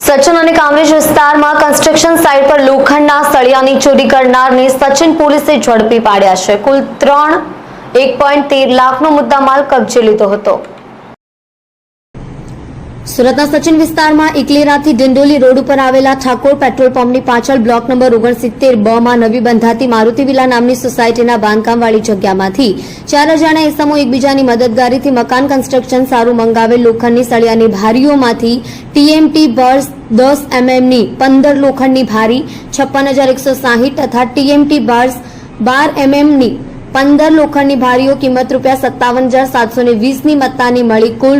સચન અને કામરેજ વિસ્તારમાં construction site પર લોખંડના સળિયાની ચોરી કરનારને સચિન પોલીસે ઝડપી પાડ્યા છે. કુલ 1.13 લાખનો મુદ્દામાલ કબજે લીધો હતો. સુરતના સચિન વિસ્તારમાં ઇકલેરાથી ડિંડોલી રોડ ઉપર આવેલા ઠાકોર પેટ્રોલ પંપની પાછળ બ્લોક નંબર 69 બ માં નવી બંધાતી મારુતિ વિલા નામની સોસાયટીના બાંધકામવાળી જગ્યામાંથી 4 અજાણ્યા ઇસમો એકબીજાની મદદગારીથી મકાન કન્સ્ટ્રક્શન સારું મંગાવેલ લોખંડની સળિયાની ભારીઓમાંથી ટીએમટી બર્સ 10 mmની 15 લોખંડની ભારી 56,160 તથા ટીએમટી બર્સ 12 mmની 15 લોખંડની ભારીઓ કિંમત ₹57,720ની મત્તાની મળી કુલ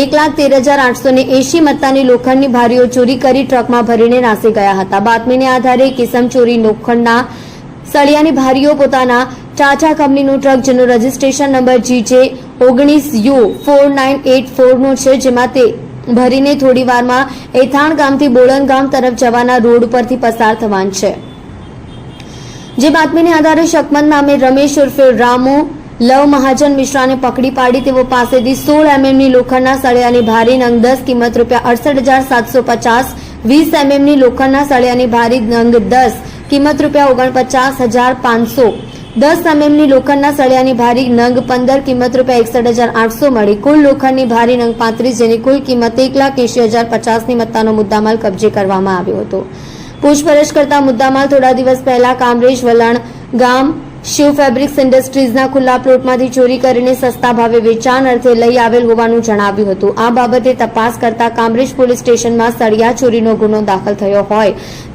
₹1,13,880 મત્તાની લોખંડની ભારીઓ ચોરી કરી ટ્રકમાં ભરીને નાસી ગયા હતા. બાતમીને આધારે કિસમ ચોરી લોખંડના સળિયાની ભારીઓ પોતાના ટાટા કંપનીનું ટ્રક જેનું રજીસ્ટ્રેશન નંબર GJ19U4984 નો છે, જેમાં તે ભરીને થોડીવારમાં એથાણ ગામથી બોળન ગામ તરફ જવાના રોડ પરથી પસાર થવાનું છે. જે બાતમીને આધારે શકમત નામે રમેશ ઉર્ફે રામુ લવ મહાજન મિશ્રાને પકડી પાડી તેઓ પાસેથી 16 mmની લોખંડના સળિયાની ભારી નંગ 10 કિંમત ₹68,750, 20 mmની લોખંડના સળિયાની ભારી નંગ 10 કિંમત ₹49,500, 10 mmની લોખંડના સળિયાની ભારી નંગ 15 કિંમત ₹61,800 મળી કુલ લોખંડની ભારી નંગ 35 જેની કુલ કિંમત 1,80,050ની મત્તાનો મુદ્દામાલ કબજે કરવામાં આવ્યો હતો. પૂછપરછ કરતા મુદ્દામાલ થોડા દિવસ પહેલા કામરેજ વલણ ગામ શિવ ફેબ્રિક્સ ઇન્ડસ્ટ્રીઝના ખુલ્લા પ્લોટમાંથી ચોરી કરીને સસ્તા ભાવે વેચાણ અર્થે લઈ આવેલ હોવાનું જણાવ્યું હતું. આ બાબતે તપાસ કરતા કામરેજ પોલીસ સ્ટેશનમાં સળિયા ચોરીનો ગુનો દાખલ થયો હોય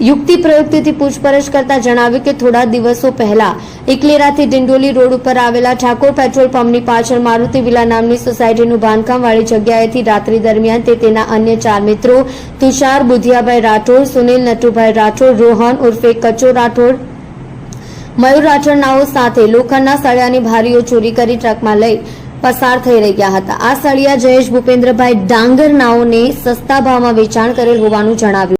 યુક્તિ પ્રયુક્તિથી પૂછપરછ કરતા જણાવ્યું કે થોડા દિવસો પહેલા ઇકલેરાથી ડિંડોલી રોડ ઉપર આવેલા ઠાકોર પેટ્રોલ પંપની પાછળ મારુતિ વિલા નામની સોસાયટીનું બાંધકામવાળી જગ્યાએથી રાત્રિ દરમિયાન તે તેના અન્ય 4 મિત્રો તુષાર બુધિયાભાઈ રાઠોડ, સુનિલ નટુભાઈ રાઠોડ, રોહન ઉર્ફે કચો રાઠોડ, મયુર રાઠોડ નાઓ સાથે લોખંડના સળિયાની ભારીઓ ચોરી કરી ટ્રકમાં લઈ પસાર થઈ રહ્યા હતા. આ સળિયા જયેશ ભૂપેન્દ્રભાઈ ડાંગર નાઓને સસ્તા ભાવમાં વેચાણ કરેલ હોવાનું જણાવ્યું.